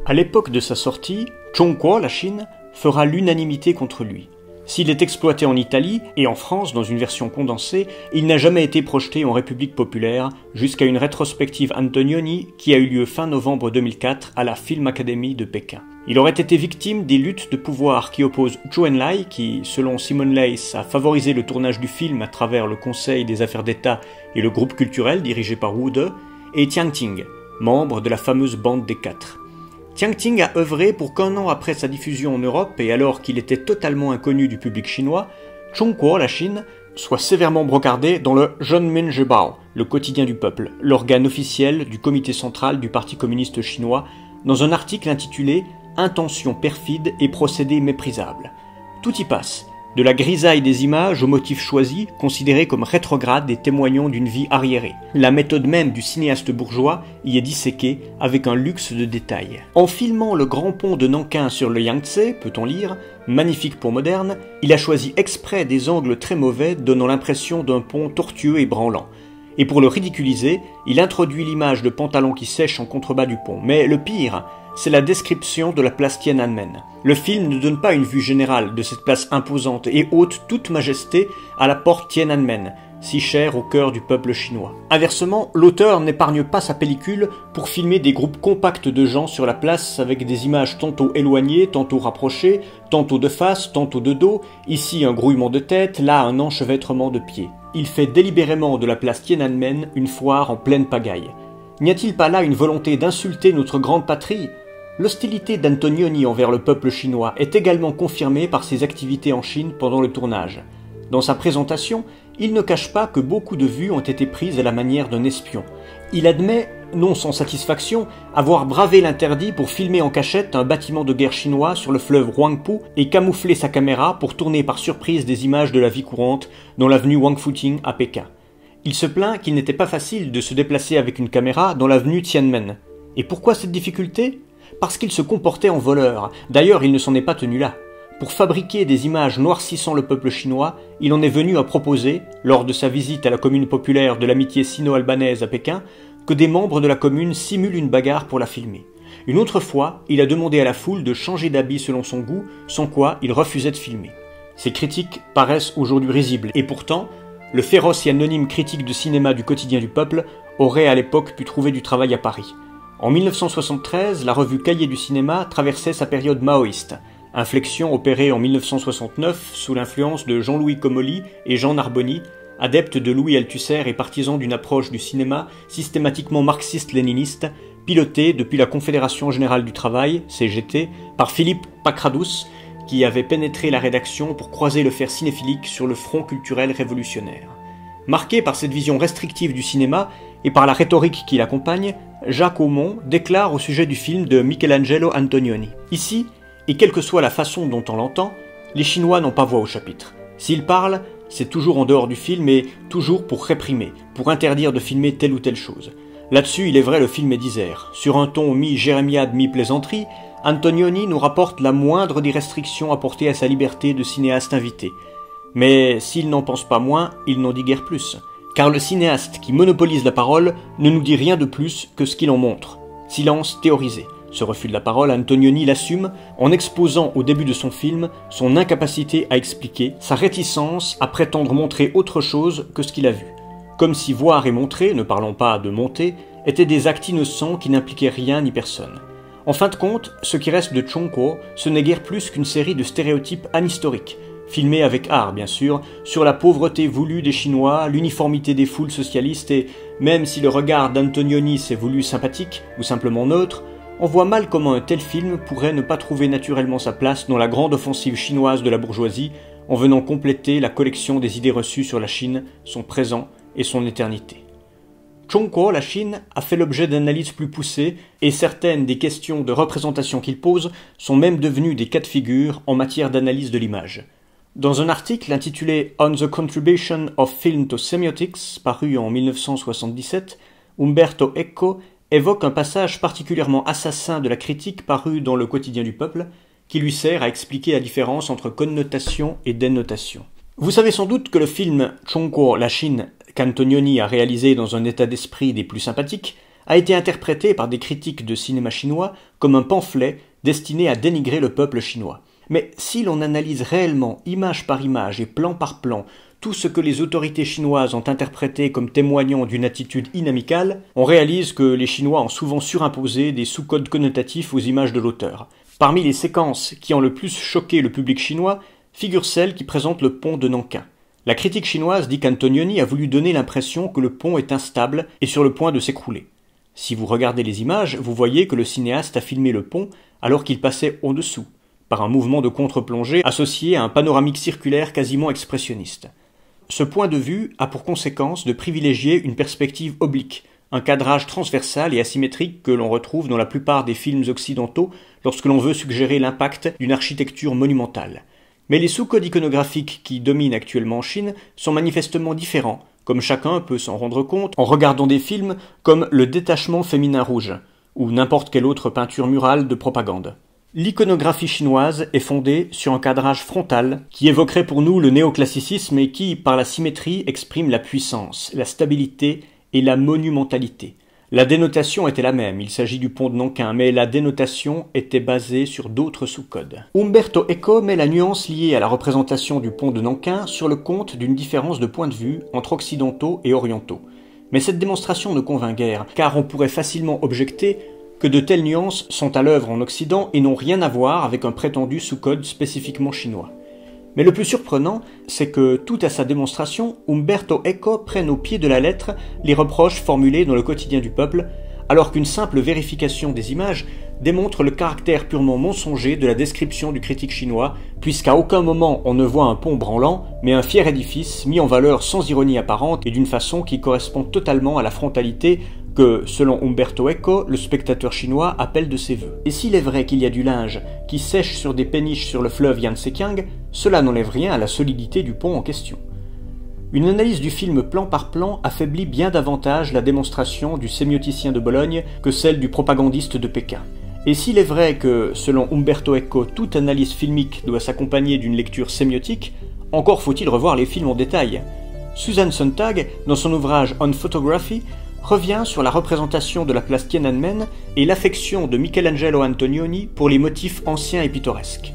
À l'époque de sa sortie, Chongguo, la Chine, fera l'unanimité contre lui. S'il est exploité en Italie et en France dans une version condensée, il n'a jamais été projeté en République populaire jusqu'à une rétrospective Antonioni qui a eu lieu fin novembre 2004 à la Film Academy de Pékin. Il aurait été victime des luttes de pouvoir qui opposent Zhou Enlai, qui, selon Simon Leys, a favorisé le tournage du film à travers le Conseil des affaires d'État et le groupe culturel dirigé par Wu De, et Tian Ting, membre de la fameuse bande des quatre. Tian Ting a œuvré pour qu'un an après sa diffusion en Europe et alors qu'il était totalement inconnu du public chinois, Chongguo, la Chine, soit sévèrement brocardé dans le Zhenmin Zhibao, le quotidien du peuple, l'organe officiel du comité central du Parti communiste chinois, dans un article intitulé « Intentions perfides et procédés méprisables ». Tout y passe, de la grisaille des images aux motifs choisis, considérés comme rétrogrades et témoignant d'une vie arriérée. La méthode même du cinéaste bourgeois y est disséquée avec un luxe de détails. En filmant le grand pont de Nankin sur le Yangtze, peut-on lire, magnifique pont moderne, il a choisi exprès des angles très mauvais donnant l'impression d'un pont tortueux et branlant. Et pour le ridiculiser, il introduit l'image de pantalons qui sèchent en contrebas du pont. Mais le pire, c'est la description de la place Tiananmen. Le film ne donne pas une vue générale de cette place imposante et ôte toute majesté à la porte Tiananmen, si chère au cœur du peuple chinois. Inversement, l'auteur n'épargne pas sa pellicule pour filmer des groupes compacts de gens sur la place avec des images tantôt éloignées, tantôt rapprochées, tantôt de face, tantôt de dos, ici un grouillement de tête, là un enchevêtrement de pieds. Il fait délibérément de la place Tiananmen une foire en pleine pagaille. N'y a-t-il pas là une volonté d'insulter notre grande patrie ? L'hostilité d'Antonioni envers le peuple chinois est également confirmée par ses activités en Chine pendant le tournage. Dans sa présentation, il ne cache pas que beaucoup de vues ont été prises à la manière d'un espion. Il admet, non sans satisfaction, avoir bravé l'interdit pour filmer en cachette un bâtiment de guerre chinois sur le fleuve Huangpu et camoufler sa caméra pour tourner par surprise des images de la vie courante dans l'avenue Wangfujing à Pékin. Il se plaint qu'il n'était pas facile de se déplacer avec une caméra dans l'avenue Tiananmen. Et pourquoi cette difficulté ? Parce qu'il se comportait en voleur. D'ailleurs, il ne s'en est pas tenu là. Pour fabriquer des images noircissant le peuple chinois, il en est venu à proposer, lors de sa visite à la commune populaire de l'amitié sino-albanaise à Pékin, que des membres de la commune simulent une bagarre pour la filmer. Une autre fois, il a demandé à la foule de changer d'habit selon son goût, sans quoi il refusait de filmer. Ces critiques paraissent aujourd'hui risibles, et pourtant, le féroce et anonyme critique de cinéma du quotidien du peuple aurait à l'époque pu trouver du travail à Paris. En 1973, la revue Cahiers du cinéma traversait sa période maoïste, inflexion opérée en 1969 sous l'influence de Jean-Louis Comolli et Jean Narboni, adeptes de Louis Althusser et partisans d'une approche du cinéma systématiquement marxiste-léniniste, pilotée depuis la Confédération Générale du Travail, CGT, par Philippe Pacradous, qui avait pénétré la rédaction pour croiser le fer cinéphilique sur le front culturel révolutionnaire. Marqué par cette vision restrictive du cinéma et par la rhétorique qui l'accompagne, Jacques Aumont déclare au sujet du film de Michelangelo Antonioni. Ici, et quelle que soit la façon dont on l'entend, les Chinois n'ont pas voix au chapitre. S'ils parlent, c'est toujours en dehors du film et toujours pour réprimer, pour interdire de filmer telle ou telle chose. Là-dessus, il est vrai, le film est disert. Sur un ton mi-jérémiade, mi-plaisanterie, Antonioni nous rapporte la moindre des restrictions apportées à sa liberté de cinéaste invité. Mais s'il n'en pense pas moins, il n'en dit guère plus. Car le cinéaste qui monopolise la parole ne nous dit rien de plus que ce qu'il en montre. Silence théorisé. Ce refus de la parole, Antonioni l'assume en exposant au début de son film son incapacité à expliquer, sa réticence à prétendre montrer autre chose que ce qu'il a vu. Comme si voir et montrer, ne parlons pas de monter, étaient des actes innocents qui n'impliquaient rien ni personne. En fin de compte, ce qui reste de Chongguo, ce n'est guère plus qu'une série de stéréotypes anhistoriques, filmés avec art bien sûr, sur la pauvreté voulue des Chinois, l'uniformité des foules socialistes et, même si le regard d'Antonioni s'est voulu sympathique ou simplement neutre, on voit mal comment un tel film pourrait ne pas trouver naturellement sa place dans la grande offensive chinoise de la bourgeoisie en venant compléter la collection des idées reçues sur la Chine, son présent et son éternité. Chongguo, la Chine, a fait l'objet d'analyses plus poussées et certaines des questions de représentation qu'il pose sont même devenues des cas de figure en matière d'analyse de l'image. Dans un article intitulé « On the Contribution of Film to Semiotics » paru en 1977, Umberto Eco évoque un passage particulièrement assassin de la critique paru dans le Quotidien du Peuple, qui lui sert à expliquer la différence entre connotation et dénotation. Vous savez sans doute que le film Chongguo, la Chine, qu'Antonioni a réalisé dans un état d'esprit des plus sympathiques, a été interprété par des critiques de cinéma chinois comme un pamphlet destiné à dénigrer le peuple chinois. Mais si l'on analyse réellement, image par image et plan par plan, tout ce que les autorités chinoises ont interprété comme témoignant d'une attitude inamicale, on réalise que les Chinois ont souvent surimposé des sous-codes connotatifs aux images de l'auteur. Parmi les séquences qui ont le plus choqué le public chinois, figure celle qui présente le pont de Nankin. La critique chinoise dit qu'Antonioni a voulu donner l'impression que le pont est instable et sur le point de s'écrouler. Si vous regardez les images, vous voyez que le cinéaste a filmé le pont alors qu'il passait au-dessous, par un mouvement de contre-plongée associé à un panoramique circulaire quasiment expressionniste. Ce point de vue a pour conséquence de privilégier une perspective oblique, un cadrage transversal et asymétrique que l'on retrouve dans la plupart des films occidentaux lorsque l'on veut suggérer l'impact d'une architecture monumentale. Mais les sous-codes iconographiques qui dominent actuellement en Chine sont manifestement différents, comme chacun peut s'en rendre compte en regardant des films comme Le Détachement féminin rouge, ou n'importe quelle autre peinture murale de propagande. L'iconographie chinoise est fondée sur un cadrage frontal qui évoquerait pour nous le néoclassicisme et qui, par la symétrie, exprime la puissance, la stabilité et la monumentalité. La dénotation était la même, il s'agit du pont de Nankin, mais la dénotation était basée sur d'autres sous-codes. Umberto Eco met la nuance liée à la représentation du pont de Nankin sur le compte d'une différence de point de vue entre occidentaux et orientaux. Mais cette démonstration ne convainc guère, car on pourrait facilement objecter que de telles nuances sont à l'œuvre en Occident et n'ont rien à voir avec un prétendu sous-code spécifiquement chinois. Mais le plus surprenant, c'est que, tout à sa démonstration, Umberto Eco prenne au pied de la lettre les reproches formulés dans le quotidien du peuple, alors qu'une simple vérification des images démontre le caractère purement mensonger de la description du critique chinois, puisqu'à aucun moment on ne voit un pont branlant, mais un fier édifice mis en valeur sans ironie apparente et d'une façon qui correspond totalement à la frontalité que, selon Umberto Eco, le spectateur chinois appelle de ses vœux. Et s'il est vrai qu'il y a du linge qui sèche sur des péniches sur le fleuve Yangtze-Kiang, cela n'enlève rien à la solidité du pont en question. Une analyse du film plan par plan affaiblit bien davantage la démonstration du sémioticien de Bologne que celle du propagandiste de Pékin. Et s'il est vrai que, selon Umberto Eco, toute analyse filmique doit s'accompagner d'une lecture sémiotique, encore faut-il revoir les films en détail. Susan Sontag, dans son ouvrage On Photography, revient sur la représentation de la place Tiananmen et l'affection de Michelangelo Antonioni pour les motifs anciens et pittoresques.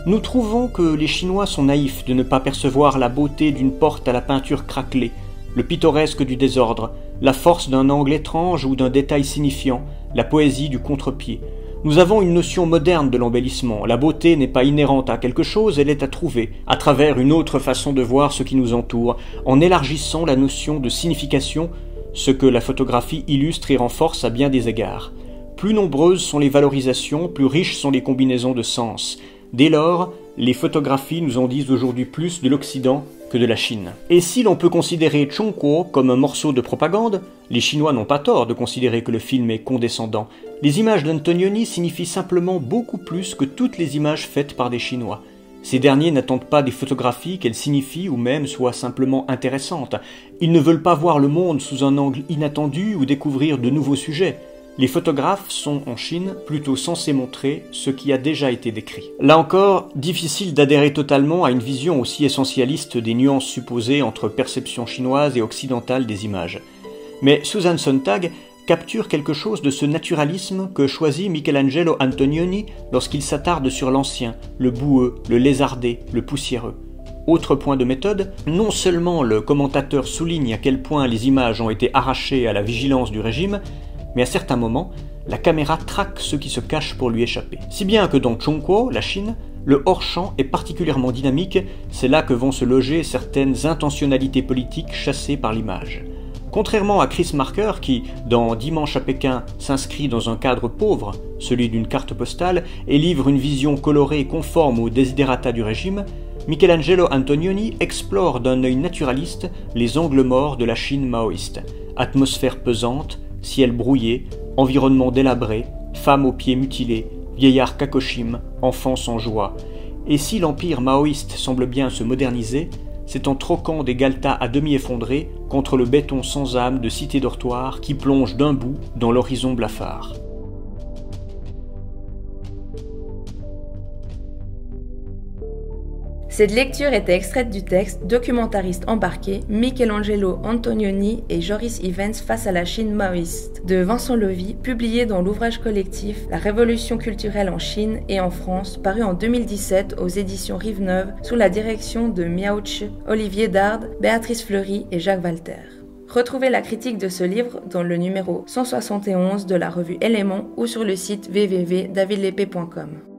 Nous trouvons que les Chinois sont naïfs de ne pas percevoir la beauté d'une porte à la peinture craquelée, le pittoresque du désordre, la force d'un angle étrange ou d'un détail signifiant, la poésie du contre-pied. Nous avons une notion moderne de l'embellissement. La beauté n'est pas inhérente à quelque chose, elle est à trouver, à travers une autre façon de voir ce qui nous entoure, en élargissant la notion de signification, ce que la photographie illustre et renforce à bien des égards. Plus nombreuses sont les valorisations, plus riches sont les combinaisons de sens. Dès lors, les photographies nous en disent aujourd'hui plus de l'Occident que de la Chine. Et si l'on peut considérer Chongguo comme un morceau de propagande, les Chinois n'ont pas tort de considérer que le film est condescendant. Les images d'Antonioni signifient simplement beaucoup plus que toutes les images faites par des Chinois. Ces derniers n'attendent pas des photographies qu'elles signifient ou même soient simplement intéressantes. Ils ne veulent pas voir le monde sous un angle inattendu ou découvrir de nouveaux sujets. Les photographes sont, en Chine, plutôt censés montrer ce qui a déjà été décrit. Là encore, difficile d'adhérer totalement à une vision aussi essentialiste des nuances supposées entre perception chinoise et occidentale des images. Mais Susan Sontag capture quelque chose de ce naturalisme que choisit Michelangelo Antonioni lorsqu'il s'attarde sur l'ancien, le boueux, le lézardé, le poussiéreux. Autre point de méthode, non seulement le commentateur souligne à quel point les images ont été arrachées à la vigilance du régime, mais à certains moments, la caméra traque ceux qui se cachent pour lui échapper. Si bien que dans Chongguo, la Chine, le hors-champ est particulièrement dynamique, c'est là que vont se loger certaines intentionnalités politiques chassées par l'image. Contrairement à Chris Marker qui, dans Dimanche à Pékin, s'inscrit dans un cadre pauvre, celui d'une carte postale, et livre une vision colorée conforme aux desiderata du régime, Michelangelo Antonioni explore d'un œil naturaliste les angles morts de la Chine maoïste. Atmosphère pesante, ciel brouillé, environnement délabré, femmes aux pieds mutilés, vieillards kakoshim, enfants sans joie. Et si l'empire maoïste semble bien se moderniser, c'est en troquant des galetas à demi effondrés contre le béton sans âme de cités dortoirs qui plonge d'un bout dans l'horizon blafard. Cette lecture était extraite du texte Documentaristes embarqués, Michelangelo Antonioni et Joris Ivens face à la Chine maoïste de Vincent Lovy, publié dans l'ouvrage collectif La Révolution culturelle en Chine et en France, paru en 2017 aux éditions Rive-Neuve sous la direction de Miao Che, Olivier Dard, Béatrice Fleury et Jacques Walter. Retrouvez la critique de ce livre dans le numéro 171 de la revue Éléments ou sur le site www.davidlepée.com.